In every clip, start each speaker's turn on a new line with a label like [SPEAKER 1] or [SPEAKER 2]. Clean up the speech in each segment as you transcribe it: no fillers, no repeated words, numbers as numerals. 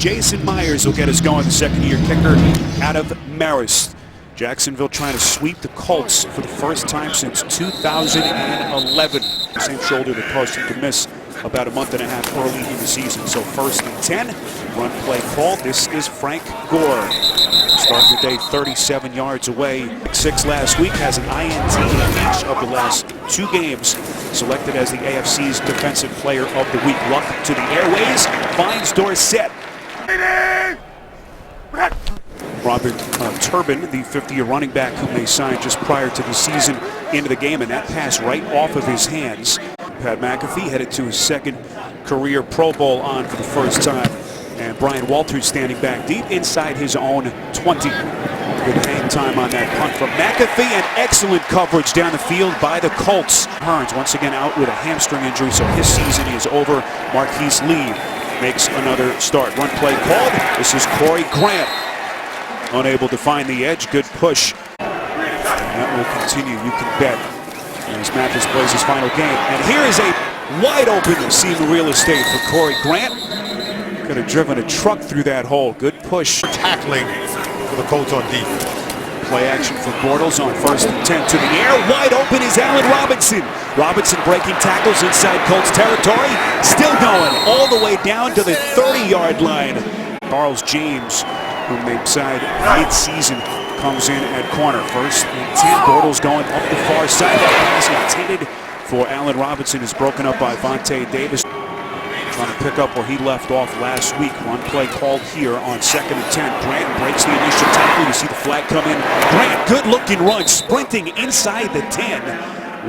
[SPEAKER 1] Jason Myers will get us going, the second-year kicker out of Marist. Jacksonville trying to sweep the Colts for the first time since 2011. Same shoulder that caused him to miss about a month and a half early in the season. So 1st and 10, run play call. This is Frank Gore. Starting the day 37 yards away. 6 last week, has an IND in each of the last 2 games. Selected as the AFC's Defensive Player of the Week. Luck to the airways, finds Dorsett. Robert Turbin, the 50-year running back whom they signed just prior to the season, into the game, and that pass right off of his hands. Pat McAfee headed to his 2nd career Pro Bowl on for the first time. And Brian Walters standing back deep inside his own 20. Good hang time on that punt from McAfee, and excellent coverage down the field by the Colts. Hearns once again out with a hamstring injury, so his season is over. Marquise Lee makes another start. Run play called. This is Corey Grant. Unable to find the edge. Good push. And that will continue, you can bet, as Mathis plays his final game. And here is a wide open seam real estate for Corey Grant. Could have driven a truck through that hole. Good push.
[SPEAKER 2] Tackling for the Colts on defense.
[SPEAKER 1] Play action for Bortles on 1st and 10 to the air. Wide open is Allen Robinson. Robinson breaking tackles inside Colts territory. Still going all the way down to the 30-yard line. Charles James, whom they signed mid-season, comes in at corner. 1st and 10. Bortles going up the far side. That pass intended for Allen Robinson is broken up by Vontae Davis. Trying to pick up where he left off last week. One play called here on 2nd and 10. Grant breaks the initial tackle. You see the flag come in. Grant, good looking run, sprinting inside the 10.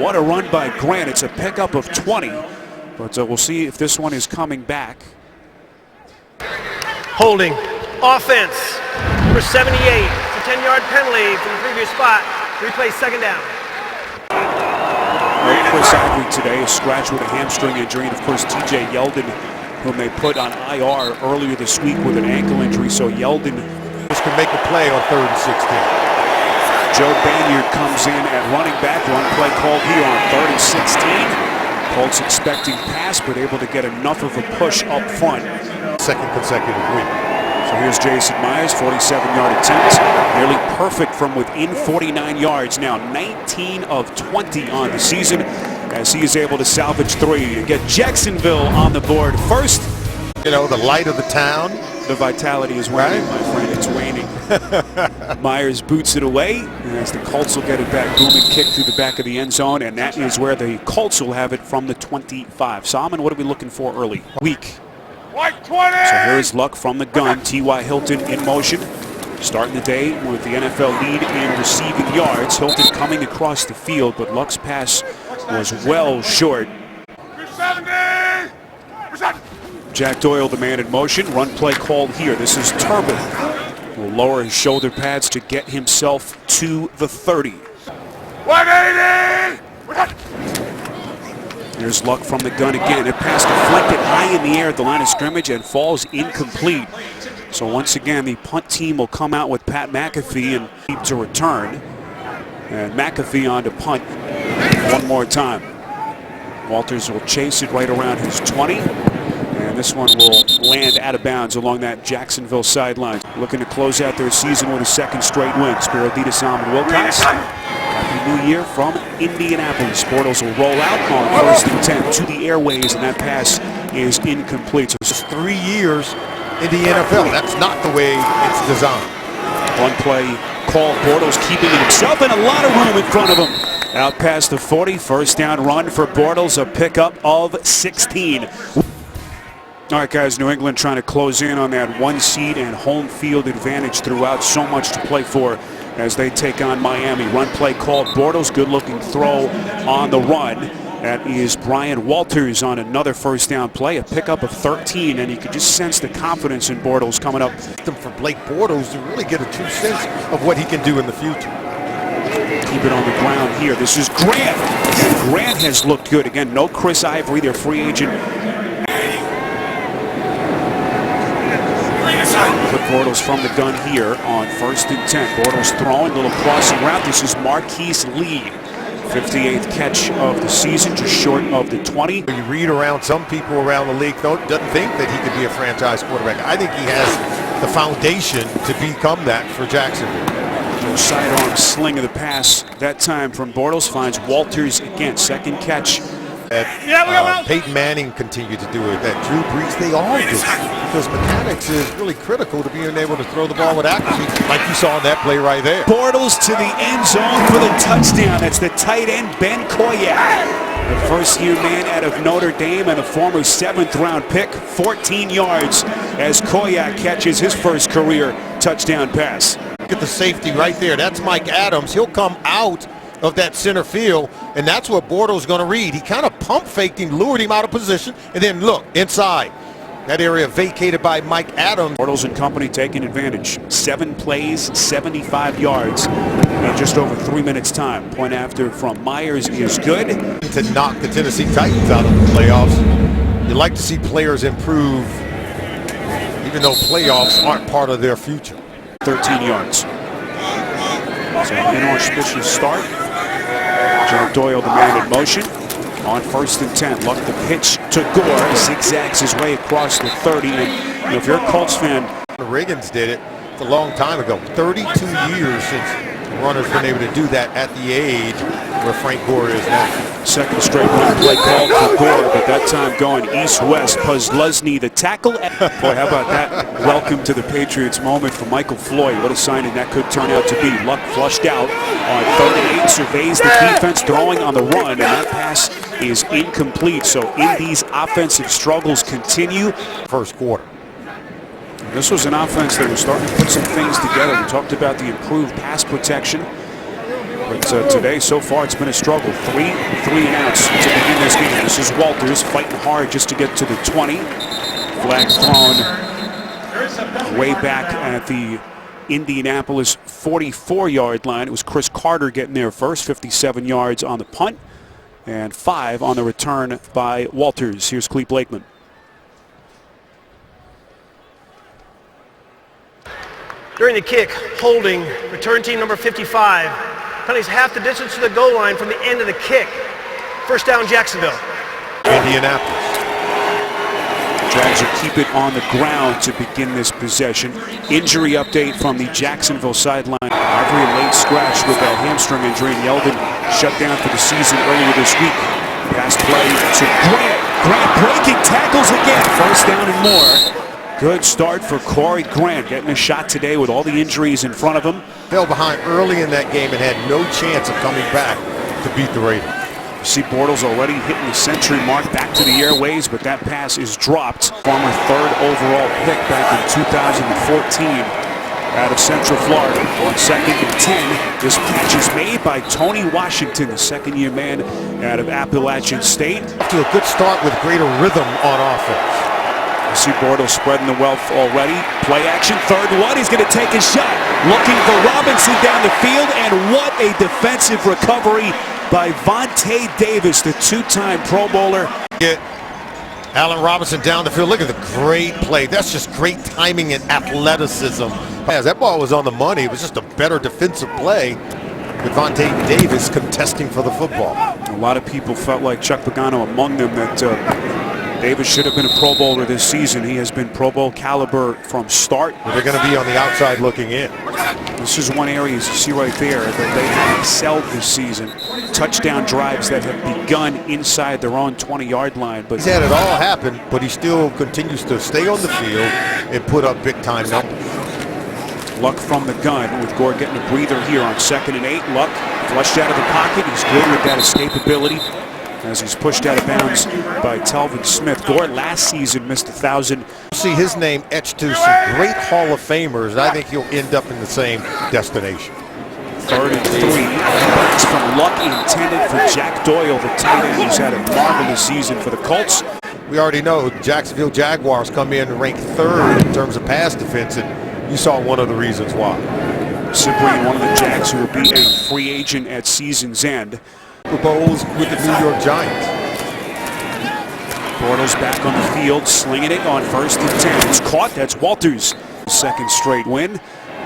[SPEAKER 1] What a run by Grant. It's a pickup of 20. But we'll see if this one is coming back.
[SPEAKER 3] Holding. Offense. Number 78. It's a 10-yard penalty from the previous spot. Replay 2nd down.
[SPEAKER 1] Chris Ivory today, a scratch with a hamstring injury, and of course TJ Yeldon, whom they put on IR earlier this week with an ankle injury. So Yeldon
[SPEAKER 2] can make a play on 3rd and 16.
[SPEAKER 1] Joe Banyard comes in at running back. One play called here on 3rd and 16. Colts expecting pass, but able to get enough of a push up front.
[SPEAKER 2] 2nd consecutive week.
[SPEAKER 1] So here's Jason Myers, 47-yard attempt. Nearly perfect from within 49 yards. Now 19 of 20 on the season as he is able to salvage 3 and get Jacksonville on the board first.
[SPEAKER 2] You know, the light of the town.
[SPEAKER 1] The vitality is waning, my friend. It's waning. Myers boots it away as the Colts will get it back. Booming kick through the back of the end zone, and that is where the Colts will have it from the 25. Salmon, what are we looking for early? Week. So here's Luck from the gun. T.Y. Hilton in motion. Starting the day with the NFL lead in receiving yards. Hilton coming across the field, but Luck's pass was well short. Jack Doyle, the man in motion. Run play called here. This is Turbin. Will lower his shoulder pads to get himself to the 30.
[SPEAKER 2] 180!
[SPEAKER 1] There's Luck from the gun again. It pass deflected high in the air at the line of scrimmage and falls incomplete. So once again, the punt team will come out with Pat McAfee and keep to return. And McAfee on to punt one more time. Walters will chase it right around his 20. And this one will land out of bounds along that Jacksonville sideline. Looking to close out their season with a 2nd straight win. Spiro Dita, Salmon Wilcox. Happy New Year from Indianapolis. Bortles will roll out on 1st and 10 to the airways, and that pass is incomplete. So
[SPEAKER 2] it's 3 years in the NFL. That's not the way it's designed.
[SPEAKER 1] One play call. Bortles keeping it himself, and a lot of room in front of him. Out past the 40. 1st down run for Bortles. A pickup of 16. All right, guys, New England trying to close in on that 1 seed and home field advantage throughout. So much to play for as they take on Miami. Run play called. Bortles, good-looking throw on the run. That is Brian Walters on another 1st down play, a pickup of 13, and you could just sense the confidence in Bortles coming up.
[SPEAKER 2] For Blake Bortles to really get a true sense of what he can do in the future.
[SPEAKER 1] Keep it on the ground here. This is Grant. And Grant has looked good. Again, no Chris Ivory, their free agent. Put Bortles from the gun here on 1st and 10. Bortles throwing, little crossing route. This is Marquise Lee. 58th catch of the season, just short of the 20.
[SPEAKER 2] You read around some people around the league, doesn't think that he could be a franchise quarterback. I think he has the foundation to become that for Jacksonville.
[SPEAKER 1] Sidearm sling of the pass, that time from Bortles, finds Walters again, second catch.
[SPEAKER 2] Peyton Manning continued to do it, that Drew Brees, they all do, because mechanics is really critical to being able to throw the ball with accuracy, like you saw in that play right there.
[SPEAKER 1] Bortles to the end zone for the touchdown. That's the tight end, Ben Koyak. The first-year man out of Notre Dame and a former 7th-round pick, 14 yards as Koyak catches his first career touchdown pass.
[SPEAKER 2] Look at the safety right there. That's Mike Adams. He'll come out of that center field, and that's what Bortles going to read. He kind of pump faked him, lured him out of position, and then look, inside. That area vacated by Mike Adams.
[SPEAKER 1] Bortles and company taking advantage. 7 plays, 75 yards in just over 3 minutes time. Point after from Myers is good.
[SPEAKER 2] To knock the Tennessee Titans out of the playoffs. You like to see players improve, even though playoffs aren't part of their future.
[SPEAKER 1] 13 yards. So an inauspicious start. Jack Doyle, the man in motion. On 1st and 10, Luck the pitch to Gore, zigzags his way across the 30. And if you're a Colts fan,
[SPEAKER 2] Riggins did it. It's a long time ago. 32 years since the runner's been able to do that at the age where Frank Gore is now.
[SPEAKER 1] Second straight run play called for Gore, but that time going east-west. Puzzlesny, the tackle. Boy, how about that? Welcome to the Patriots moment for Michael Floyd. What a signing that could turn out to be. Luck flushed out on 3rd and 8, surveys the defense throwing on the run, and that pass is incomplete. So Indy's offensive struggles continue.
[SPEAKER 2] First quarter.
[SPEAKER 1] This was an offense that was starting to put some things together. We talked about the improved pass protection. But today, so far, it's been a struggle. 3 3-and-outs to begin this game. This is Walters fighting hard just to get to the 20. Flag thrown way back at the Indianapolis 44-yard line. It was Chris Carter getting there first, 57 yards on the punt, and 5 on the return by Walters. Here's Cleve Blakeman.
[SPEAKER 3] During the kick, holding, return team number 55. Penalties half the distance to the goal line from the end of the kick. First down, Jacksonville.
[SPEAKER 2] Indianapolis.
[SPEAKER 1] Jags will keep it on the ground to begin this possession. Injury update from the Jacksonville sideline. Ivory late scratch with a hamstring injury. Yeldon shut down for the season earlier this week. Pass play to Grant. Grant breaking tackles again. First down and more. Good start for Corey Grant, getting a shot today with all the injuries in front of him.
[SPEAKER 2] Fell behind early in that game and had no chance of coming back to beat the Raiders.
[SPEAKER 1] You see Bortles already hitting the century mark back to the airways, but that pass is dropped. Former 3rd overall pick back in 2014 out of Central Florida. On 2nd and 10, this catch is made by Tony Washington, the 2nd-year man out of Appalachian State.
[SPEAKER 2] To a good start with greater rhythm on offense.
[SPEAKER 1] You see Bortles spreading the wealth already. Play action, 3rd and 1. He's going to take a shot. Looking for Robinson down the field, and what a defensive recovery by Vontae Davis, the 2-time Pro Bowler.
[SPEAKER 2] Get Allen Robinson down the field. Look at the great play. That's just great timing and athleticism. As that ball was on the money, it was just a better defensive play with Vontae Davis contesting for the football.
[SPEAKER 1] A lot of people felt like Chuck Pagano among them that Davis should have been a Pro Bowler this season. He has been Pro Bowl caliber from start.
[SPEAKER 2] They're going to be on the outside looking in.
[SPEAKER 1] This is one area, as you see right there, that they have excelled this season. Touchdown drives that have begun inside their own 20-yard line. But
[SPEAKER 2] he's had it all happen, but he still continues to stay on the field and put up big-time numbers.
[SPEAKER 1] Luck from the gun with Gore getting a breather here on 2nd and 8. Luck flushed out of the pocket. He's good with that escapability as he's pushed out of bounds by Telvin Smith. Gore last season missed 1,000.
[SPEAKER 2] See his name etched to some great Hall of Famers, and I think he'll end up in the same destination.
[SPEAKER 1] 3rd and 3. Backs from Luck intended for Jack Doyle, the tight end who's had a marvelous season for the Colts.
[SPEAKER 2] We already know the Jacksonville Jaguars come in ranked 3rd in terms of pass defense, and you saw one of the reasons why.
[SPEAKER 1] Simply one of the Jags who will be a free agent at season's end.
[SPEAKER 2] Super Bowls with the New York Giants.
[SPEAKER 1] Bortles back on the field, slinging it on 1st and 10. It's caught. That's Walters' 2nd straight win.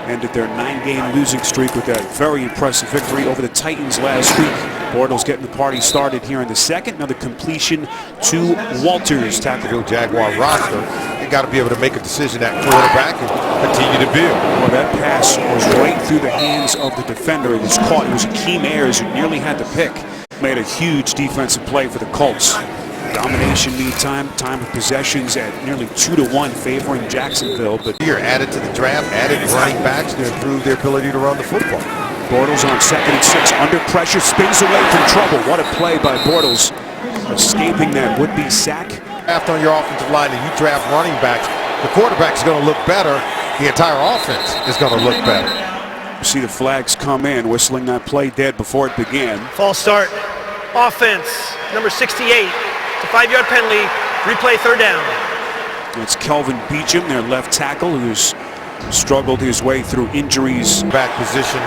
[SPEAKER 1] ended their 9-game losing streak with that very impressive victory over the Titans last week. Bortles getting the party started here in the second. Another completion to Walters.
[SPEAKER 2] Jacksonville Jaguar roster, they got to be able to make a decision at quarterback and continue to build.
[SPEAKER 1] Well, that pass was right through the hands of the defender. It was caught. It was Akeem Ayers who nearly had the pick. Made a huge defensive play for the Colts. Domination meantime, time of possessions at nearly 2-1 favoring Jacksonville. But
[SPEAKER 2] here added to the draft, added running backs to improve their ability to run the football.
[SPEAKER 1] Bortles on 2nd and 6, under pressure, spins away from trouble. What a play by Bortles, escaping that would-be sack.
[SPEAKER 2] After on your offensive line and you draft running backs, the quarterback's going to look better. The entire offense is going to look better.
[SPEAKER 1] You see the flags come in, whistling that play dead before it began.
[SPEAKER 3] False start. Offense, number 68. It's a 5-yard penalty. Replay 3rd down.
[SPEAKER 1] It's Kelvin Beachum, their left tackle, who's struggled his way through injuries.
[SPEAKER 2] Back position,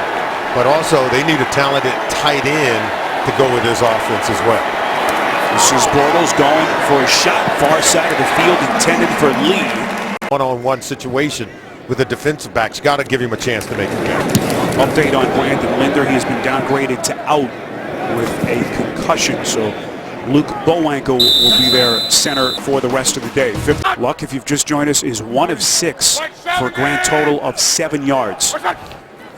[SPEAKER 2] but also they need a talented tight end to go with this offense as well.
[SPEAKER 1] This is Bortles going for a shot, far side of the field, intended for Lee.
[SPEAKER 2] One-on-one situation with the defensive backs, got to give him a chance to make a catch.
[SPEAKER 1] Update on Brandon Linder. He has been downgraded to out with a concussion, so Luke Bowanko will be their center for the rest of the day. Luck, if you've just joined us, is 1 of 6 for a grand total of 7 yards.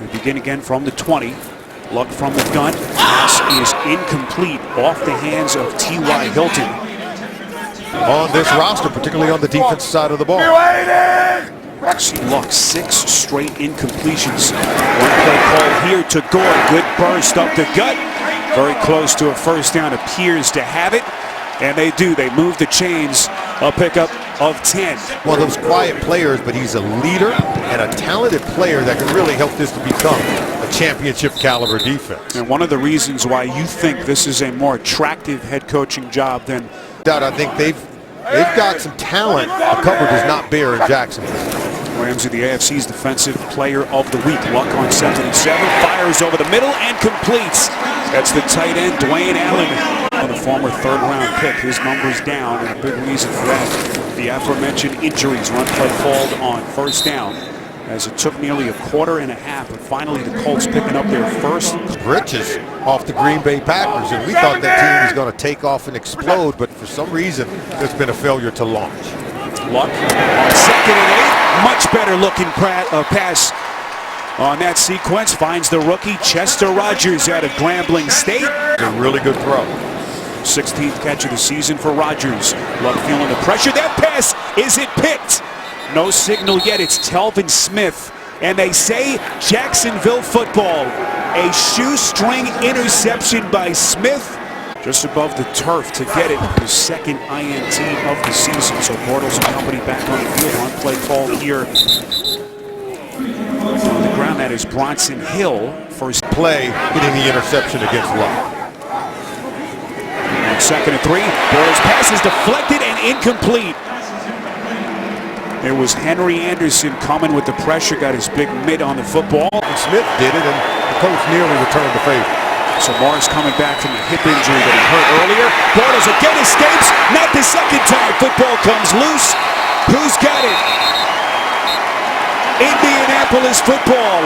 [SPEAKER 1] We begin again from the 20. Luck from the gun. Pass is incomplete, off the hands of T.Y. Hilton.
[SPEAKER 2] On this roster, particularly on the defensive side of the ball.
[SPEAKER 1] See Luck, 6 straight incompletions. One play call here to Gore. Good burst up the gut. Very close to a first down, appears to have it. And they do. They move the chains. A pickup of 10.
[SPEAKER 2] One of those quiet players, but he's a leader and a talented player that can really help this to become a championship caliber defense.
[SPEAKER 1] And one of the reasons why you think this is a more attractive head coaching job than...
[SPEAKER 2] I think they've got some talent the cover does not bear in Jacksonville.
[SPEAKER 1] Ramsey, the AFC's defensive player of the week. Luck on 2nd and 7, fires over the middle and completes. That's the tight end, Dwayne Allen, the former 3rd-round pick. His number's down, and a big reason for that, the aforementioned injuries. Run play called on 1st down, as it took nearly a quarter and a half, and finally the Colts picking up their first.
[SPEAKER 2] Bridges off the Green Bay Packers, and we thought that team was going to take off and explode, but for some reason, there's been a failure to launch.
[SPEAKER 1] Luck on 2nd and 8, much better looking pass on that sequence. Finds the rookie Chester Rogers out of Grambling State.
[SPEAKER 2] A really good throw.
[SPEAKER 1] 16th catch of the season for Rogers. Luck feeling the pressure. That pass isn't picked. No signal yet. It's Telvin Smith. And they say Jacksonville football. A shoestring interception by Smith. Just above the turf to get it. His 2nd INT of the season. So Bortles and company back on the field. On play call here. On the ground, that is Bronson Hill. First
[SPEAKER 2] play, hitting the interception against Luck.
[SPEAKER 1] On 2nd and 3, Bortles pass is deflected and incomplete. It was Henry Anderson coming with the pressure, got his big mitt on the football.
[SPEAKER 2] And Smith did it, and the coach nearly returned the favor.
[SPEAKER 1] So Morris coming back from the hip injury that he hurt earlier. Bortles again escapes, not the 2nd time. Football comes loose. Who's got it? Indianapolis football.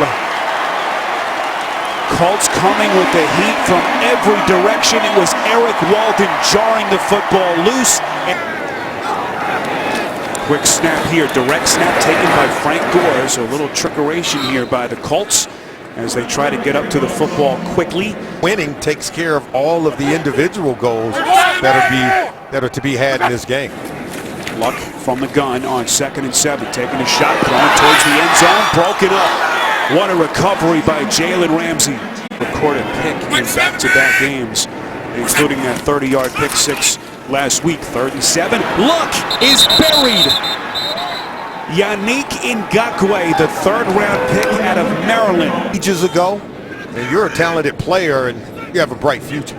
[SPEAKER 1] Colts coming with the heat from every direction. It was Eric Walden jarring the football loose. Quick snap here, direct snap taken by Frank Gore. So a little trickeration here by the Colts as they try to get up to the football quickly.
[SPEAKER 2] Winning takes care of all of the individual goals that are to be had in this game.
[SPEAKER 1] Luck from the gun on 2nd and 7, taking a shot, throwing towards the end zone, broken up. What a recovery by Jalen Ramsey. Recorded pick in back-to-back games, including that 30-yard pick 6 last week. 3rd and 7, Luck is buried. Yannick Ngakoue, the 3rd-round pick out of Maryland.
[SPEAKER 2] Ages ago, and you're a talented player and you have a bright future.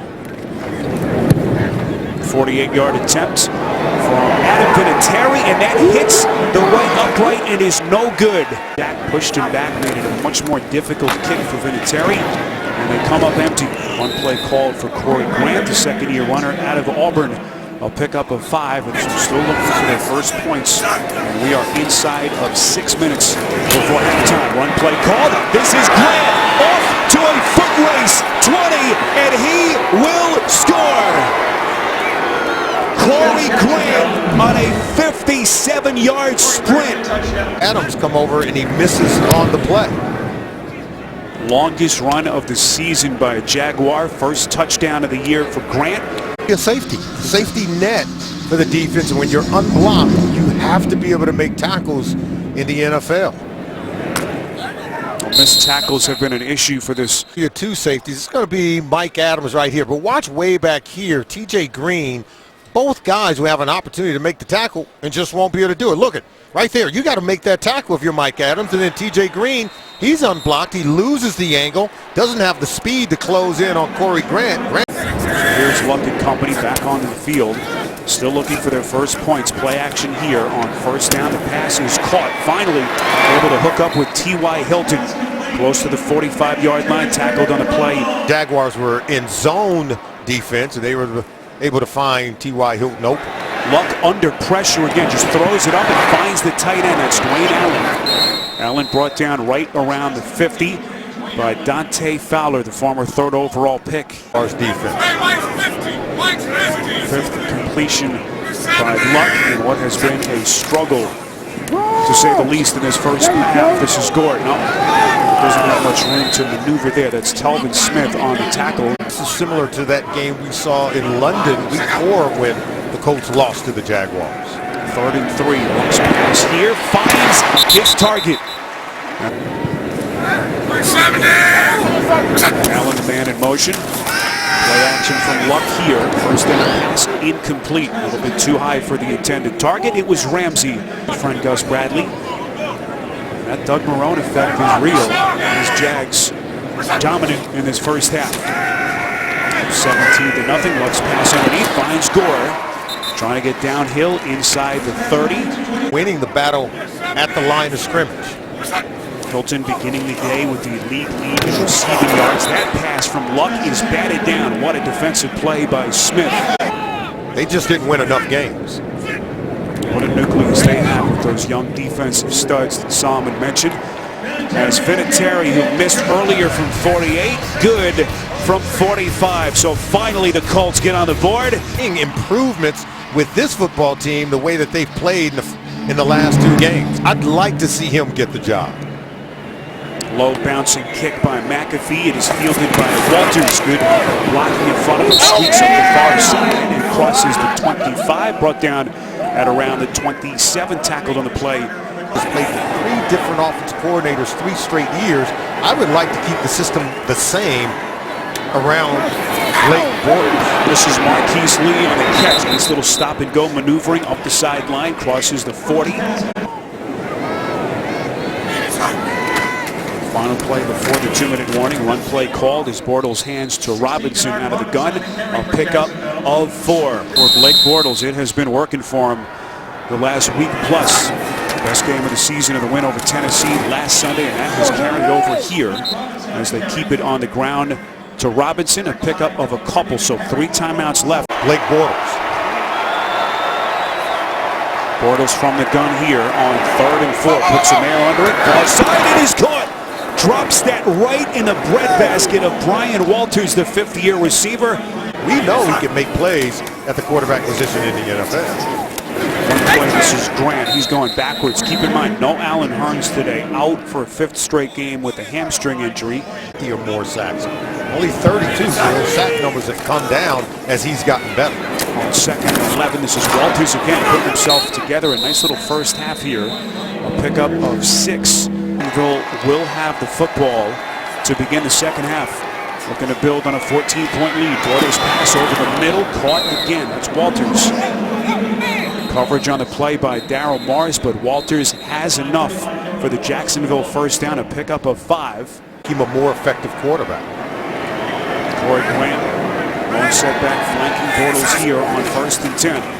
[SPEAKER 1] 48-yard attempt from Adam Vinatieri, and that hits the right upright and is no good. Dak pushed him back, made it a much more difficult kick for Vinatieri, and they come up empty. One play called for Corey Grant, the 2nd-year runner out of Auburn, a pickup of 5, and so still looking for their first points. And we are inside of 6 minutes before halftime. Run play called. This is Grant off to a foot race, 20, and he will score. Corey Grant on a 57-yard sprint.
[SPEAKER 2] Adams come over and he misses on the play.
[SPEAKER 1] Longest run of the season by a Jaguar. First touchdown of the year for Grant.
[SPEAKER 2] A safety net for the defense, and when you're unblocked, you have to be able to make tackles in the NFL.
[SPEAKER 1] Missed tackles have been an issue for this.
[SPEAKER 2] Your two safeties, it's going to be Mike Adams right here, but watch way back here, TJ Green. Both guys who have an opportunity to make the tackle and just won't be able to do it. Look at right there. You got to make that tackle if you're Mike Adams. And then TJ Green, he's unblocked. He loses the angle, doesn't have the speed to close in on Corey Grant.
[SPEAKER 1] Here's Luck and company back onto the field. Still looking for their first points. Play action here on first down. The pass is caught. Finally able to hook up with T.Y. Hilton. Close to the 45-yard line. Tackled on the play.
[SPEAKER 2] Jaguars were in zone defense, and they were able to find T.Y. Hilton open.
[SPEAKER 1] Luck under pressure again, just throws it up and finds the tight end. That's Dwayne Allen. Allen brought down right around the 50 by Dante Fowler, the former 3rd overall pick.
[SPEAKER 2] Our defense.
[SPEAKER 1] Fifth completion by Luck in what has been a struggle, to say the least, in his first half. This is Gordon. No, doesn't have much room to maneuver there. That's Telvin Smith on the tackle.
[SPEAKER 2] This is similar to that game we saw in London week 4 when the Colts lost to the Jaguars.
[SPEAKER 1] 3rd and 3. Luck's pass here finds his target. Allen man in motion. Play action from Luck here. First down pass incomplete. A little bit too high for the intended target. It was Ramsey. Friend Gus Bradley. That Doug Marrone effect is real. As Jags dominant in this first half. 17-0. Luck's pass underneath finds Gore. Trying to get downhill inside the 30.
[SPEAKER 2] Winning the battle at the line of scrimmage.
[SPEAKER 1] Hilton beginning the day with the league lead in receiving yards. That pass from Luck is batted down. What a defensive play by Smith.
[SPEAKER 2] They just didn't win enough games.
[SPEAKER 1] What a nucleus they have with those young defensive studs that Solomon mentioned. As Vinatieri, who missed earlier from 48, good from 45. So finally the Colts get on the board.
[SPEAKER 2] Improvements with this football team, the way that they've played in the last 2 games. I'd like to see him get the job.
[SPEAKER 1] Low bouncing kick by McAfee. It is fielded by Walters. Good blocking in front of him. Sweeps up the far side and crosses the 25. Brought down at around the 27. Tackled on the play.
[SPEAKER 2] Has played with 3 different offensive coordinators 3 straight years. I would like to keep the system the same around Blake Bortles.
[SPEAKER 1] This is Marquise Lee on the catch. Nice little stop and go maneuvering up the sideline. Crosses the 40. Final play before the 2-minute warning. Run play called as Bortles hands to Robinson out of the gun. A pickup of 4 for Blake Bortles. It has been working for him the last week plus. Best game of the season of the win over Tennessee last Sunday, and that has carried over here as they keep it on the ground to Robinson. A pickup of a couple, so 3 timeouts left.
[SPEAKER 2] Blake Bortles.
[SPEAKER 1] Bortles from the gun here on 3rd and 4. Puts some air under it. Far side, it is caught. Drops that right in the breadbasket of Brian Walters, the 5th-year receiver.
[SPEAKER 2] We know he can make plays at the quarterback position in the NFL.
[SPEAKER 1] This is Grant. He's going backwards. Keep in mind, no Allen Hurns today. Out for a 5th straight game with a hamstring injury.
[SPEAKER 2] Or more sacks. Only 32, so those sack numbers have come down as he's gotten better.
[SPEAKER 1] On 2nd and 11, this is Walters again putting himself together. A nice little first half here. A pickup of 6. Jacksonville will have the football to begin the second half. Looking to build on a 14-point lead. Bortles pass over the middle. Caught again. That's Walters. Coverage on the play by Darryl Morris, but Walters has enough for the Jacksonville first down. A pickup of 5.
[SPEAKER 2] Him a more effective quarterback.
[SPEAKER 1] Corey Grant. Long setback flanking Bortles here on 1st and 10.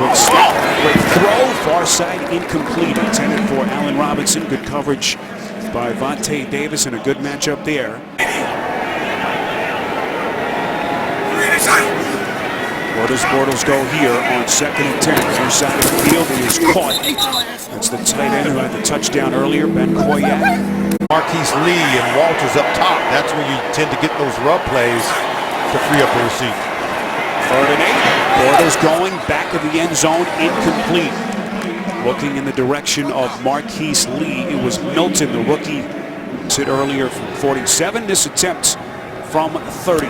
[SPEAKER 1] Quick stop, quick throw, far side incomplete. Intended for Allen Robinson. Good coverage by Vontae Davis and a good matchup there. Bortles go here on 2nd and 10. Near side of the field, it is caught. That's the tight end who had the touchdown earlier, Ben Koyak.
[SPEAKER 2] Marquise Lee and Walters up top. That's when you tend to get those rub plays to free up the receiver.
[SPEAKER 1] 3rd and 8. Bortles going back of the end zone, incomplete. Looking in the direction of Marquise Lee. It was Milton, the rookie, hit earlier from 47. This attempt from 30.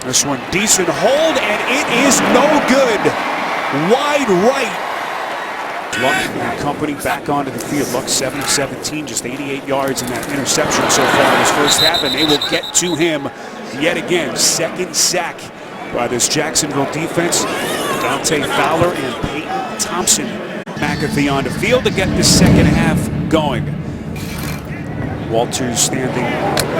[SPEAKER 1] This one decent hold, and it is no good. Wide right. Luck and company back onto the field. Luck 7-17, just 88 yards in that interception so far in his first half, and they will get to him yet again. 2nd sack by this Jacksonville defense. Dante Fowler and Peyton Thompson. McAfee on the field to get the second half going. Walters standing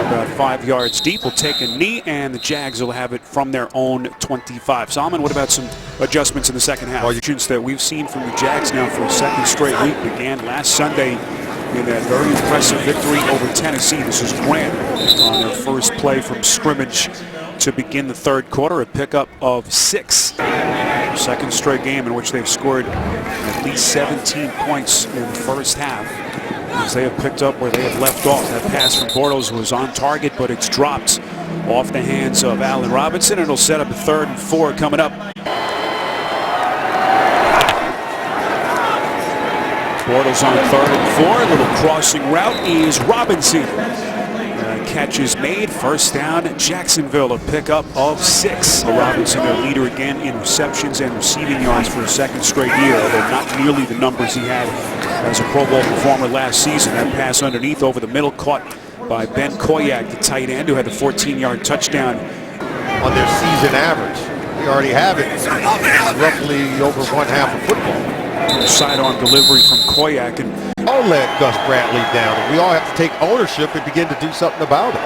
[SPEAKER 1] about 5 yards deep will take a knee, and the Jags will have it from their own 25. Solomon, what about some adjustments in the second half? Well, that we've seen from the Jags now for a second straight week began last Sunday in that very impressive victory over Tennessee. This is Grant on their first play from scrimmage to begin the 3rd quarter, a pickup of 6. Second straight game in which they've scored at least 17 points in the first half, as they have picked up where they have left off. That pass from Bortles was on target, but it's dropped off the hands of Allen Robinson. It'll set up a 3rd and 4 coming up. Bortles on 3rd and 4. A little crossing route is Robinson. Catch is made. First down, Jacksonville, a pickup of 6. Robinson, their leader again in receptions and receiving yards for a 2nd straight year, although not nearly the numbers he had as a Pro Bowl performer last season. That pass underneath over the middle caught by Ben Koyak, the tight end, who had the 14-yard touchdown.
[SPEAKER 2] On their season average, we already have it roughly over 1/2 of football.
[SPEAKER 1] Sidearm delivery from Koyak, and
[SPEAKER 2] all let Gus Bradley down, and we all have to take ownership and begin to do something about it.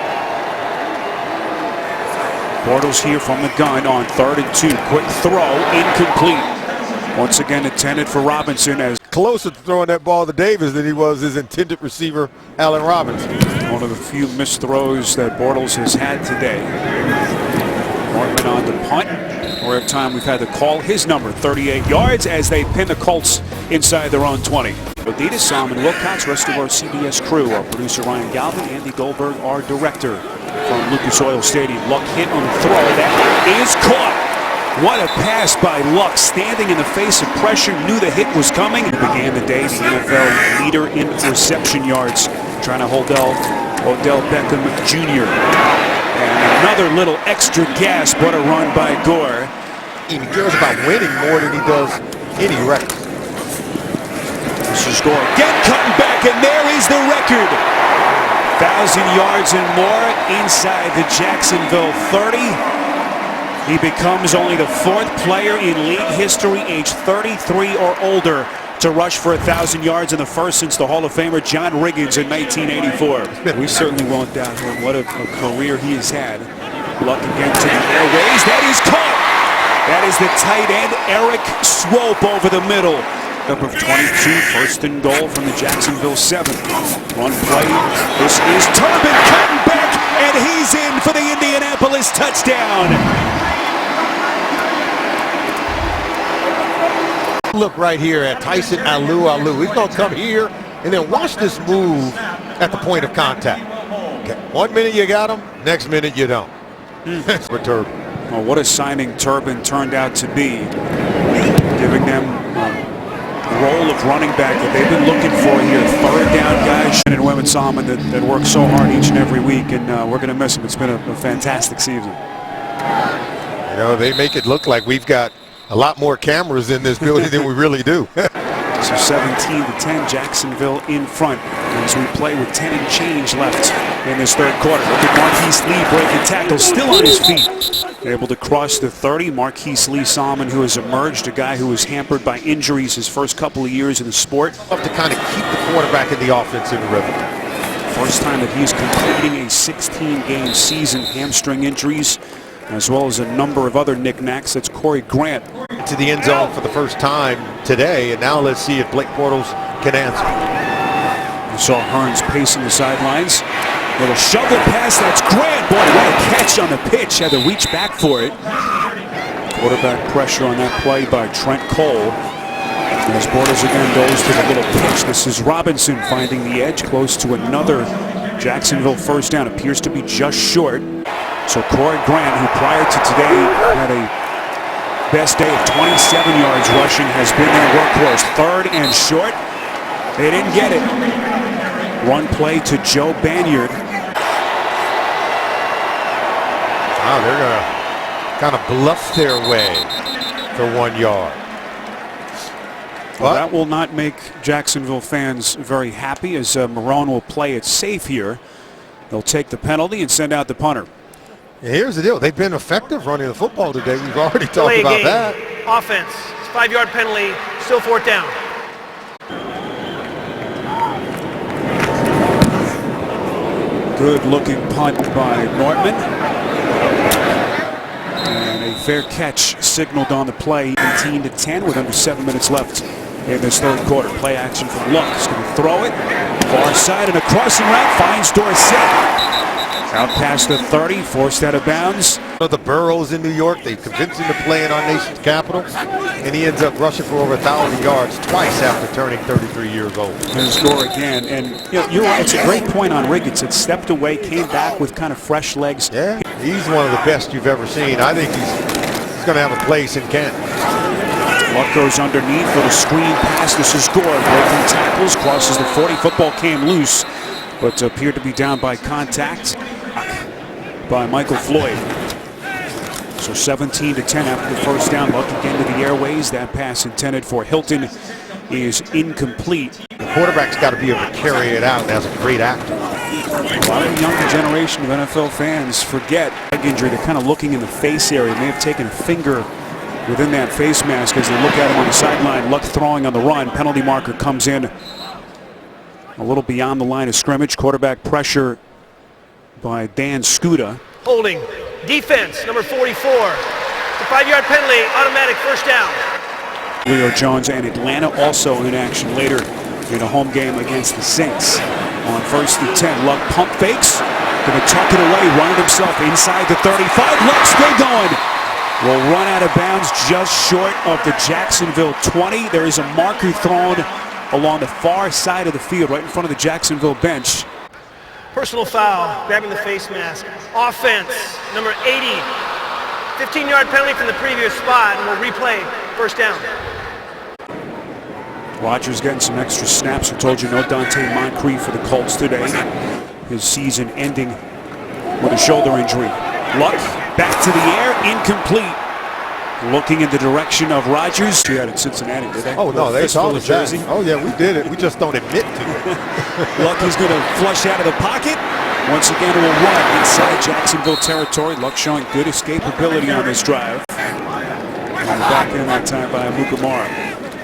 [SPEAKER 1] Bortles here from the gun on 3rd and 2. Quick throw, incomplete. Once again intended for Robinson, as
[SPEAKER 2] closer to throwing that ball to Davis than he was his intended receiver, Allen Robinson.
[SPEAKER 1] One of the few missed throws that Bortles has had today. Norman on the punt. Or every time we've had to call his number, 38 yards, as they pin the Colts inside their own 20. Adidas, Solomon Wilcox, rest of our CBS crew, our producer Ryan Galvin, Andy Goldberg, our director from Lucas Oil Stadium. Luck hit on the throw. That is caught. What a pass by Luck, standing in the face of pressure, knew the hit was coming. It began the day, the NFL leader in reception yards, trying to hold Odell Beckham Jr. And another little extra gas, but a run by Gore.
[SPEAKER 2] He cares about winning more than he does any record.
[SPEAKER 1] This is Gore again cutting back, and there is the record. 1,000 yards and more inside the Jacksonville 30. He becomes only the 4th player in league history, age 33 or older, to rush for 1,000 yards, in the first since the Hall of Famer John Riggins in 1984. We certainly won't doubt him. What a career he has had. Luck again to the airways. That is caught. That is the tight end, Eric Swope, over the middle. Number 22, 1st and goal from the Jacksonville 7. Run play. This is Turbin cutting back, and he's in for the Indianapolis touchdown.
[SPEAKER 2] Look right here at Tyson Alu. He's going to come here and then watch this move at the point of contact. Okay. 1 minute you got him, next minute you don't. For Turbin.
[SPEAKER 1] Well, what a signing Turbin turned out to be, giving them the role of running back that they've been looking for here. 3rd down guys and women, Solomon, that work so hard each and every week, and we're going to miss him. It's been a fantastic season.
[SPEAKER 2] You know, they make it look like we've got a lot more cameras in this building than we really do.
[SPEAKER 1] So 17-10, Jacksonville in front as we play with 10 and change left in this 3rd quarter. Look at Marquise Lee breaking tackle, still on his feet. Able to cross the 30. Marquise Lee, Solomon, who has emerged, a guy who was hampered by injuries his first couple of years in the sport.
[SPEAKER 2] Up to kind of keep the quarterback in the offense in the rhythm.
[SPEAKER 1] First time that he's completing a 16-game season, hamstring injuries, as well as a number of other knickknacks. That's Corey Grant.
[SPEAKER 2] To the end zone for the first time today, and now let's see if Blake Bortles can answer.
[SPEAKER 1] You saw Hearns pacing the sidelines. Little shovel pass, that's Grant. Boy, what a catch on the pitch. Had to reach back for it. Quarterback pressure on that play by Trent Cole. As Borders again goes to the little pitch. This is Robinson finding the edge, close to another Jacksonville first down. Appears to be just short. So Corey Grant, who prior to today had a best day of 27 yards rushing, has been their workhorse. 3rd and short. They didn't get it. One play to Joe Banyard.
[SPEAKER 2] Wow, they're going to kind of bluff their way for 1 yard.
[SPEAKER 1] Well, that will not make Jacksonville fans very happy, as Marone will play it safe here. They'll take the penalty and send out the punter.
[SPEAKER 2] And here's the deal. They've been effective running the football today. We've already talked about that.
[SPEAKER 3] Offense, 5-yard penalty, still 4th down.
[SPEAKER 1] Good looking punt by Nortman. And a fair catch signaled on the play. 18-10 with under 7 minutes left in this 3rd quarter. Play action from Luck. He's going to throw it. Far side and a crossing route. Finds Dorsett. Out past the 30. Forced out of bounds.
[SPEAKER 2] The Burrows in New York, they convinced him to play in our nation's capital. And he ends up rushing for over 1,000 yards twice after turning 33 years old.
[SPEAKER 1] There's Gore again. And you know, you're right. It's a great point on Riggins. It stepped away, came back with kind of fresh legs.
[SPEAKER 2] Yeah, he's one of the best you've ever seen. I think he's going to have a place in Kent.
[SPEAKER 1] Luck goes underneath for the screen pass. This is Gore. Breaking tackles, crosses the 40. Football came loose, but appeared to be down by contact by Michael Floyd. So 17-10 after the first down. Luck again to the airways. That pass intended for Hilton is incomplete.
[SPEAKER 2] The quarterback's got to be able to carry it out, and has a great actor.
[SPEAKER 1] A lot of the younger generation of NFL fans forget leg injury. They're kind of looking in the face area. May have taken a finger within that face mask as they look at him on the sideline. Luck throwing on the run. Penalty marker comes in a little beyond the line of scrimmage. Quarterback pressure by Dan Scuda.
[SPEAKER 3] Holding. Defense, number 44. It's a 5-yard penalty, automatic first down.
[SPEAKER 1] Leo Jones and Atlanta also in action later in a home game against the Saints. On 1st and 10, Luck pump fakes. Going to tuck it away, running himself inside the 35. Luck still going. Will run out of bounds just short of the Jacksonville 20. There is a marker thrown along the far side of the field, right in front of the Jacksonville bench.
[SPEAKER 3] Personal foul, grabbing the face mask. Offense, number 80. 15-yard penalty from the previous spot, and we'll replay first down.
[SPEAKER 1] Rodgers getting some extra snaps. I told you no Dante Moncrief for the Colts today. His season ending with a shoulder injury. Luck back to the air, incomplete. Looking in the direction of Rodgers. You had it in Cincinnati, did they?
[SPEAKER 2] Oh, no, they saw the
[SPEAKER 1] jersey.
[SPEAKER 2] Oh, yeah, we did it. We just don't admit to it.
[SPEAKER 1] Luck is going to flush out of the pocket. Once again, it will run inside Jacksonville territory. Luck showing good escapability on this drive. And back in that time by Mukamara.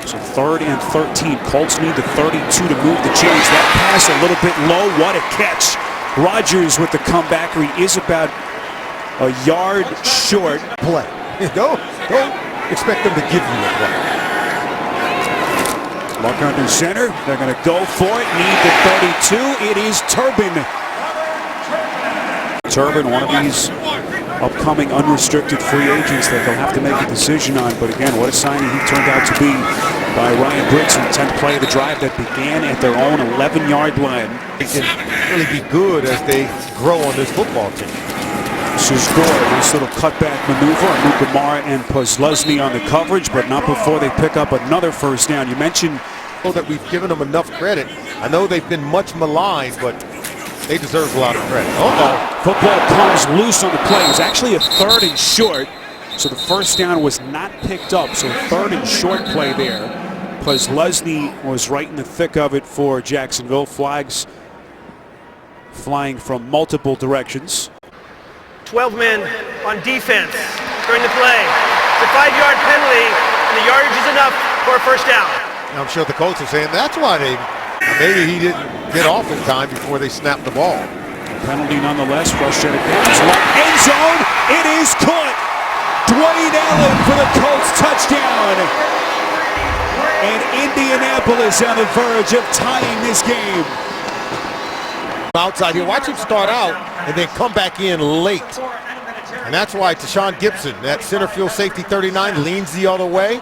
[SPEAKER 1] So 3rd and 13. Colts need the 32 to move the chains. That pass a little bit low. What a catch. Rodgers with the comeback. He is about a yard short.
[SPEAKER 2] Play. Don't expect them to give you a play.
[SPEAKER 1] Luck under center. They're going to go for it. Need the 32. It is Turbin. Turbin, one of these upcoming unrestricted free agents that they'll have to make a decision on. But again, what a signing he turned out to be by Ryan Briggs in the 10th play of the drive that began at their own 11-yard line.
[SPEAKER 2] They can really be good as they grow on this football team.
[SPEAKER 1] This is Gore. Nice little cutback maneuver. Mukamara and Posluszny on the coverage, but not before they pick up another first down. You mentioned
[SPEAKER 2] that we've given them enough credit. I know they've been much maligned, but they deserve a lot of credit.
[SPEAKER 1] Football comes loose on the play. It was actually a 3rd and short, so the first down was not picked up. So 3rd and short play there. Posluszny was right in the thick of it for Jacksonville. Flags flying from multiple directions.
[SPEAKER 3] 12 men on defense during the play. It's a 5-yard penalty, and the yardage is enough for a first down.
[SPEAKER 2] I'm sure the coach is saying that's why maybe he didn't get off in time before they snapped the ball.
[SPEAKER 1] Penalty nonetheless, frustrated downs. End zone, it is caught. Dwayne Allen for the Colts touchdown. And Indianapolis on the verge of tying this game.
[SPEAKER 2] Outside here, watch him start out and then come back in late. And that's why Tashawn Gibson, that center field safety 39, leans the other way.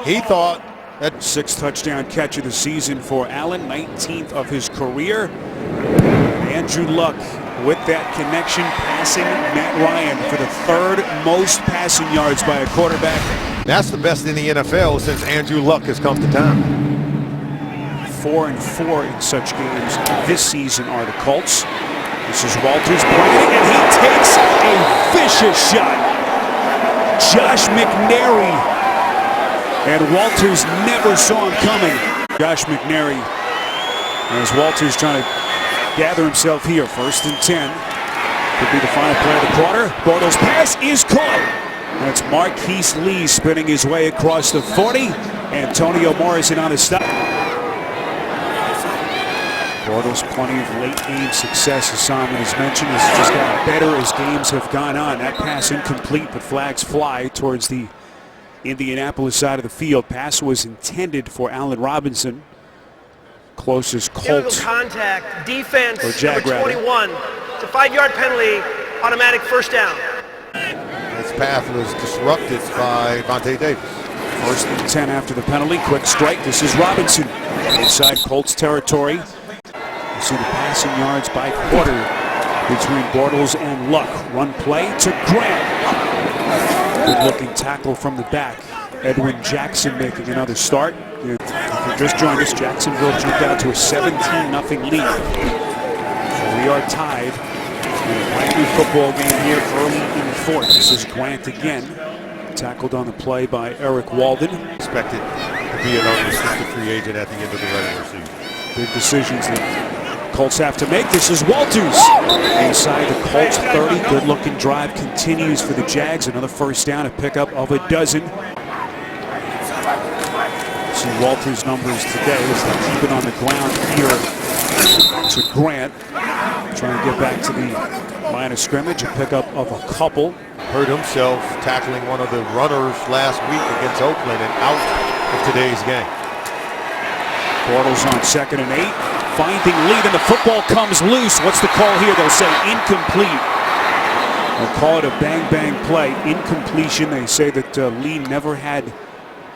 [SPEAKER 2] He thought that
[SPEAKER 1] 6th touchdown catch of the season for Allen, 19th of his career. Andrew Luck with that connection, passing Matt Ryan for the 3rd most passing yards by a quarterback.
[SPEAKER 2] that's the best in the NFL since Andrew Luck has come to town.
[SPEAKER 1] 4-4 in such games this season are the Colts. This is Walters playing, and he takes a vicious shot. Josh McNary. And Walters never saw him coming. Josh McNary, as Walters trying to gather himself here. 1st and 10. Could be the final play of the quarter. Bortles' pass is caught. That's Marquise Lee spinning his way across the 40. Antonio Morrison on his stop. Bortles, plenty of late game success, as Simon has mentioned. Has just gotten better as games have gone on. That pass incomplete, but flags fly towards the Indianapolis side of the field. Pass was intended for Allen Robinson. Closest Colts.
[SPEAKER 3] Contact, defense,
[SPEAKER 1] or Jag,
[SPEAKER 3] number 21. It's a 5-yard penalty, automatic 1st down.
[SPEAKER 2] His path was disrupted by Vontae Davis.
[SPEAKER 1] 1st and 10 after the penalty. Quick strike. This is Robinson. Inside Colts territory. You see the passing yards by quarter between Bortles and Luck. Run play to Grant. Good looking tackle from the back. Edwin Jackson making another start. If you just joined us, Jacksonville jumped out to a 17-0 lead. So we are tied in a brand new football game here early in the 4th. This is Grant again. Tackled on the play by Eric Walden.
[SPEAKER 2] Expected to be an unrestricted free agent at the end of the regular season.
[SPEAKER 1] Big decisions that Colts have to make. This is Walters inside the Colts 30. Good looking drive continues for the Jags. Another 1st down, a pickup of a dozen. See Walters' numbers today as they keep it on the ground here to Grant. Trying to get back to the line of scrimmage, a pickup of a couple.
[SPEAKER 2] Hurt himself tackling one of the runners last week against Oakland and out of today's game.
[SPEAKER 1] Bortles on 2nd and 8. Finding lead, and the football comes loose. What's the call here? They'll say incomplete. They'll call it a bang-bang play. Incompletion. They say that Lee never had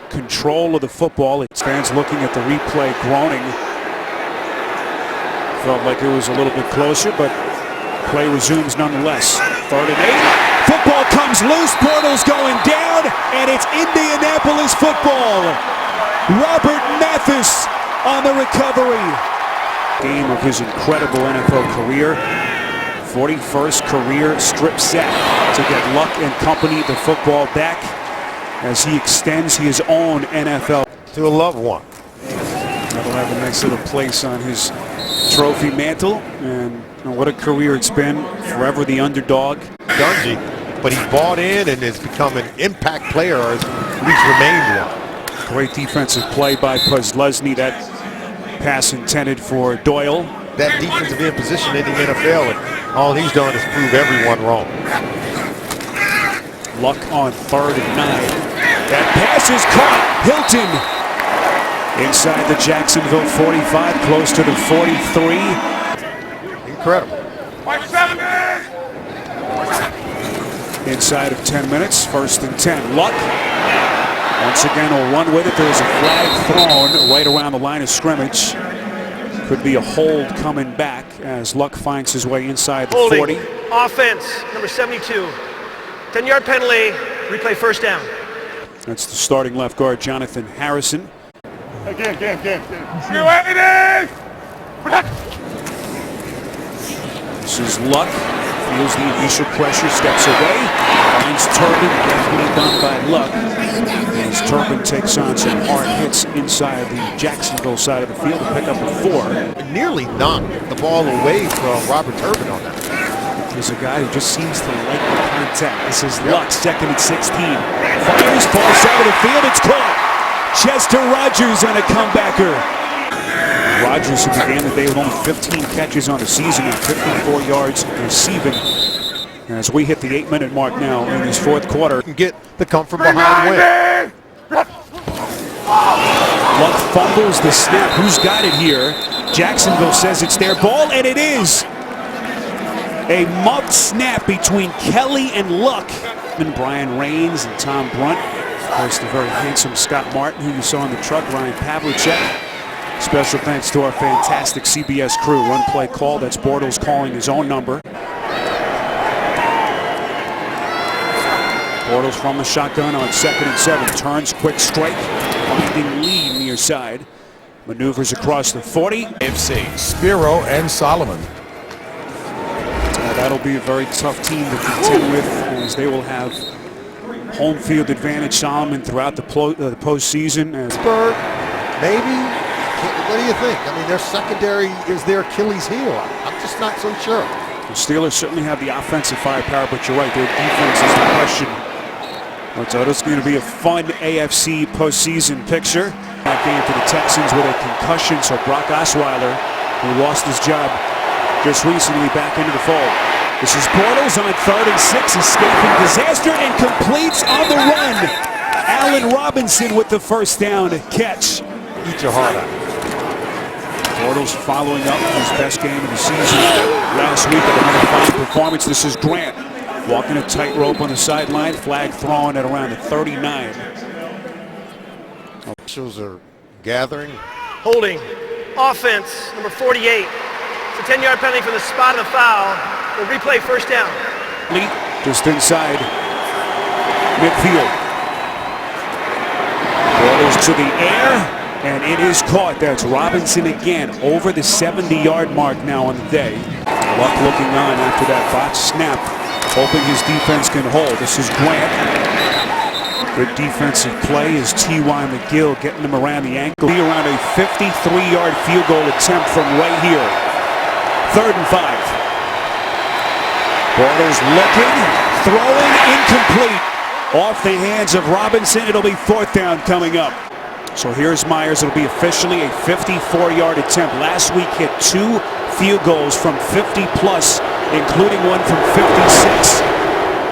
[SPEAKER 1] control of the football. It's fans looking at the replay groaning. Felt like it was a little bit closer, but play resumes nonetheless. 3rd and 8. Football comes loose. Bortles going down, and it's Indianapolis football. Robert Mathis on the recovery. Game of his incredible NFL career. 41st career strip sack to get Luck and company the football back as he extends his own NFL
[SPEAKER 2] to a loved one.
[SPEAKER 1] That'll have a nice little place on his trophy mantle, and what a career it's been. Forever the underdog.
[SPEAKER 2] Dungy, but he bought in and has become an impact player, or at least remained one.
[SPEAKER 1] Great defensive play by Puzlesny. That pass intended for Doyle.
[SPEAKER 2] That defensive end position in the NFL, and all he's done is prove everyone wrong.
[SPEAKER 1] Luck on 3rd and 9. That pass is caught. Hilton inside the Jacksonville 45, close to the 43.
[SPEAKER 2] Incredible.
[SPEAKER 1] Inside of 10 minutes, 1st and 10. Luck once again will run with it. There's a flag thrown right around the line of scrimmage. Could be a hold coming back as Luck finds his way inside the 40.
[SPEAKER 3] Offense, number 72. 10-yard penalty, replay 1st down.
[SPEAKER 1] That's the starting left guard, Jonathan Harrison.
[SPEAKER 4] Again.
[SPEAKER 1] This is Luck. Feels the initial pressure, steps away. Finds Turbin, definitely done by Luck. As Turbin takes on some hard hits inside the Jacksonville side of the field to pick up a 4.
[SPEAKER 2] Nearly knocked the ball away from Robert Turbin on that.
[SPEAKER 1] He's a guy who just seems to like the contact. This is Luck, 2nd and 16. Fires, far side of the field, it's caught. Chester Rogers on a comebacker. Rogers, who began the day with only 15 catches on the season and 54 yards receiving. As we hit the 8-minute mark now in this 4th quarter.
[SPEAKER 2] Get the come from behind win.
[SPEAKER 1] Luck fumbles the snap. Who's got it here? Jacksonville says it's their ball, and it is. A muffed snap between Kelly and Luck. And Brian Raines and Tom Brunt. Of course, the very handsome Scott Martin, who you saw in the truck, Ryan Pavlicek. Special thanks to our fantastic CBS crew. Run play call. That's Bortles calling his own number. Bortles from the shotgun on 2nd and 7. Turns, quick strike. Finding Lee near side. Maneuvers across the 40.
[SPEAKER 4] AFC. Spiro and Solomon.
[SPEAKER 1] That'll be a very tough team to contend with, as they will have home field advantage. Solomon throughout the postseason.
[SPEAKER 2] Pittsburgh, maybe. What do you think? I mean, their secondary is their Achilles heel. I'm just not so sure.
[SPEAKER 1] The Steelers certainly have the offensive firepower, but you're right, their defense is the question. So it's going to be a fun AFC postseason picture. That game for the Texans with a concussion, so Brock Osweiler, who lost his job just recently, back into the fold. This is Bortles on 3rd and 6, escaping disaster and completes on the run. Allen Robinson with the first down catch.
[SPEAKER 2] Eat your heart out.
[SPEAKER 1] Bortles following up his best game of the season last week with another fine performance. This is Grant walking a tightrope on the sideline, flag thrown at around the 39.
[SPEAKER 2] Officials are gathering.
[SPEAKER 3] Holding. Offense, number 48. It's a 10-yard penalty for the spot of the foul. We'll replay first down.
[SPEAKER 1] Just inside midfield. Bortles to the air, and it is caught. That's Robinson again over the 70-yard mark now on the day. Luck looking on after that botched snap, hoping his defense can hold. This is Grant. Good defensive play is T.Y. McGill getting him around the ankle. Be around a 53-yard field goal attempt from right here. 3rd and 5. Bortles looking, throwing, incomplete. Off the hands of Robinson. It'll be 4th down coming up. So here's Myers. It'll be officially a 54-yard attempt. Last week hit 2 field goals from 50-plus, including one from 56.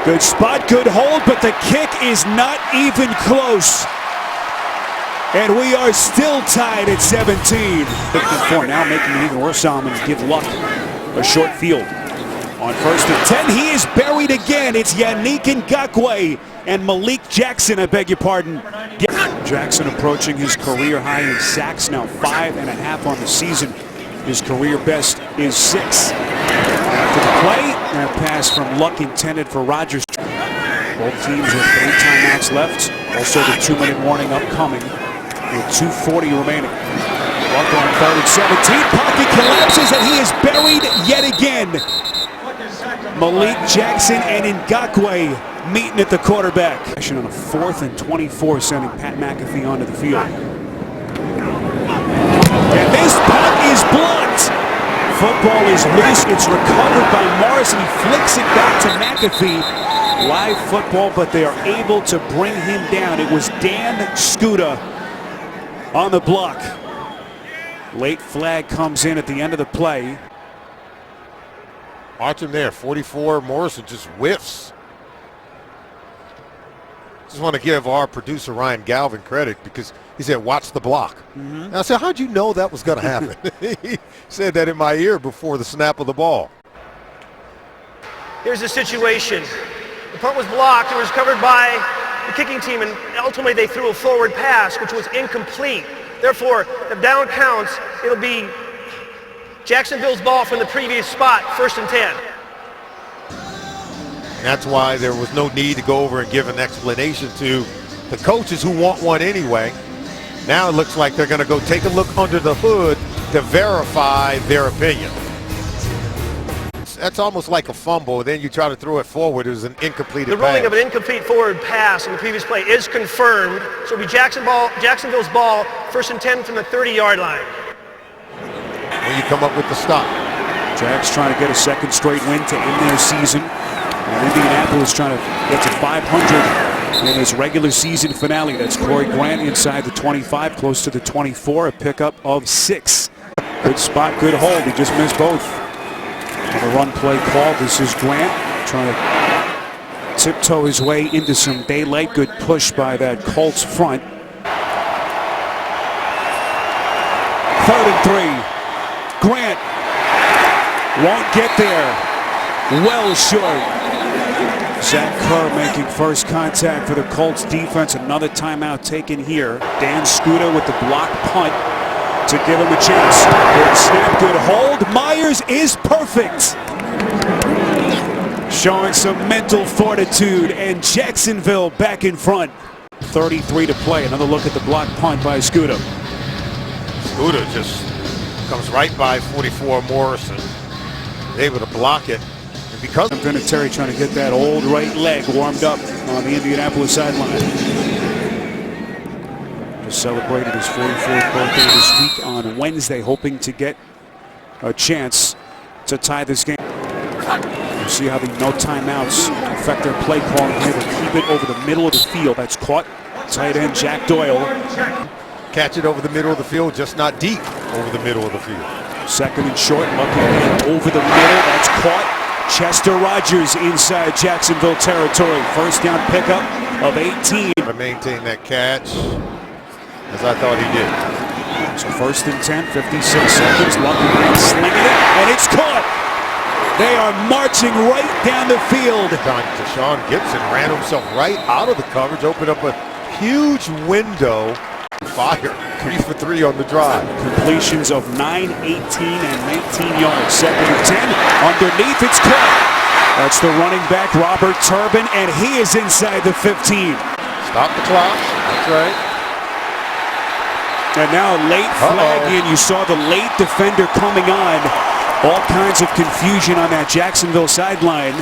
[SPEAKER 1] Good spot, good hold, but the kick is not even close. And we are still tied at 17. Now making it even worse, Solomon give Luck a short field. On 1st and 10, he is buried again. It's Yannick Ngakoue and Malik Jackson, I beg your pardon. Jackson approaching his career high in sacks, now 5.5 on the season. His career best is 6. After the play, that pass from Luck intended for Rodgers. Both teams with 3 timeouts left. Also the 2-minute warning upcoming with 2:40 remaining. Luck on 3rd and 17. Pocket collapses and he is buried yet again. Malik Jackson and Ngakoue meeting at the quarterback. On a 4th and 24, sending Pat McAfee onto the field. And this punt is blocked. Football is loose. It's recovered by Morris, and he flicks it back to McAfee. Live football, but they are able to bring him down. It was Dan Skuta on the block. Late flag comes in at the end of the play.
[SPEAKER 2] Watch him there, 44. Morrison just whiffs. Just want to give our producer Ryan Galvin credit because he said, watch the block. And I said, how'd you know that was going to happen? He said that in my ear before the snap of the ball.
[SPEAKER 3] Here's the situation. The punt was blocked. It was covered by the kicking team, and ultimately they threw a forward pass, which was incomplete. Therefore, if down counts, it'll be Jacksonville's ball from the previous spot, 1st and 10.
[SPEAKER 2] That's why there was no need to go over and give an explanation to the coaches who want one anyway. Now it looks like they're going to go take a look under the hood to verify their opinion. That's almost like a fumble. Then you try to throw it forward. It was an incomplete pass.
[SPEAKER 3] The ruling of an incomplete forward pass in the previous play is confirmed. So it'll be Jacksonville's ball, 1st and 10 from the 30-yard line.
[SPEAKER 2] When you come up with the stop.
[SPEAKER 1] Jags trying to get a 2nd straight win to end their season. And Indianapolis trying to get to 500 in his regular season finale. That's Corey Grant inside the 25, close to the 24, a pickup of 6. Good spot, good hold. He just missed both. On the run play call, this is Grant trying to tiptoe his way into some daylight. Good push by that Colts front. 3rd and 3. Grant won't get there. Well short. Zach Kerr making first contact for the Colts defense. Another timeout taken here. Dan Scuda with the block punt to give him a chance. Good snap, good hold. Myers is perfect. Showing some mental fortitude, and Jacksonville back in front. 33 to play. Another look at the block punt by Scuda.
[SPEAKER 2] Scuda just comes right by 44 Morrison. Able to block it. And because
[SPEAKER 1] Vinatieri trying to get that old right leg warmed up on the Indianapolis sideline. Just celebrated his 44th birthday this week on Wednesday, hoping to get a chance to tie this game. You see how the no timeouts affect their play calling here. They keep it over the middle of the field. That's caught. Tight end Jack Doyle.
[SPEAKER 2] catch it over the middle of the field, just not deep over the middle of the field.
[SPEAKER 1] Second and short, looking over the middle. That's caught. Chester Rogers inside Jacksonville territory. First down pickup of 18.
[SPEAKER 2] To maintain that catch, as I thought he did.
[SPEAKER 1] So first and 10, 56 seconds. Lucky man slinging it, and it's caught. They are marching right down the field.
[SPEAKER 2] Deshaun Gibson ran himself right out of the coverage, opened up a huge window. Fire. 3 for 3 on the drive.
[SPEAKER 1] Completions of 9, 18, and 19 yards. Second and 10. Underneath, it's caught. That's the running back, Robert Turbin, and he is inside the 15.
[SPEAKER 2] Stop the clock. That's right.
[SPEAKER 1] And now a late flag in. You saw the late defender coming on. All kinds of confusion on that Jacksonville sideline.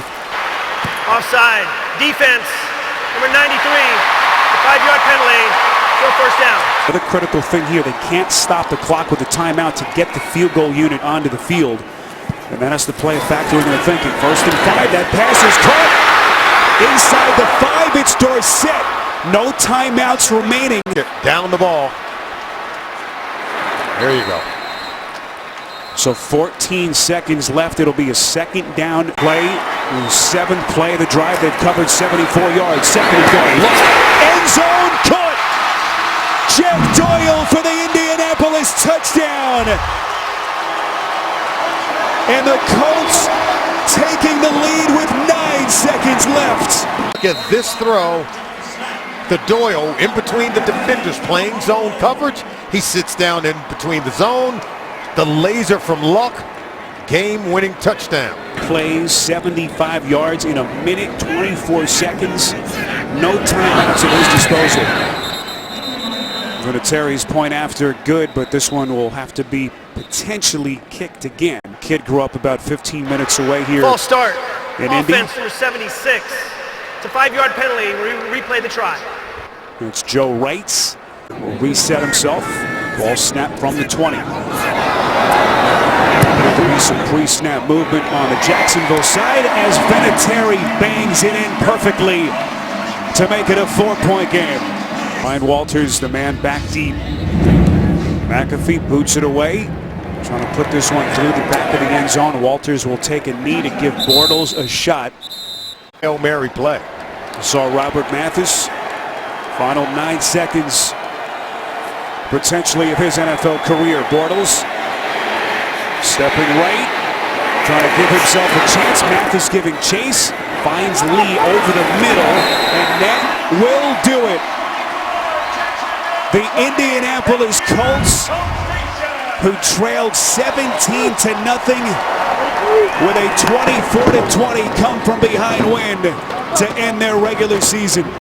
[SPEAKER 3] Offside. Defense. Number 93. The 5-yard penalty. First down.
[SPEAKER 1] The critical thing here, they can't stop the clock with a timeout to get the field goal unit onto the field. And that has to play a factor into their thinking. First and 5, that pass is caught. Inside the 5, it's Dorsett. No timeouts remaining.
[SPEAKER 2] Down the ball. There you go.
[SPEAKER 1] So 14 seconds left. It'll be a second down play. 7th play of the drive. They've covered 74 yards. Second and goal. Look. End zone caught. Jack Doyle for the Indianapolis touchdown. And the Colts taking the lead with 9 seconds left.
[SPEAKER 2] Look at this throw. The Doyle in between the defenders playing zone coverage. He sits down in between the zone. The laser from Luck. Game-winning touchdown.
[SPEAKER 1] Plays 75 yards in 1:24 seconds. No timeouts at his disposal. Vinatieri's point after good, but this one will have to be potentially kicked again. Kid grew up about 15 minutes away here.
[SPEAKER 3] False start.
[SPEAKER 1] In Indy.
[SPEAKER 3] Offense number 76. It's a 5-yard penalty. Replay the try.
[SPEAKER 1] It's Joe Wrights. Will reset himself. Ball snap from the 20. There will be some pre-snap movement on the Jacksonville side as Vinatieri bangs it in perfectly to make it a 4-point game. Ryan Walters, the man back deep. McAfee boots it away. Trying to put this one through the back of the end zone. Walters will take a knee to give Bortles a shot.
[SPEAKER 2] Hail Mary play.
[SPEAKER 1] Saw Robert Mathis. Final 9 seconds potentially of his NFL career. Bortles stepping right. Trying to give himself a chance. Mathis giving chase. Finds Lee over the middle. And that will do it. The Indianapolis Colts, who trailed 17-0 with a 24-20 come from behind win to end their regular season.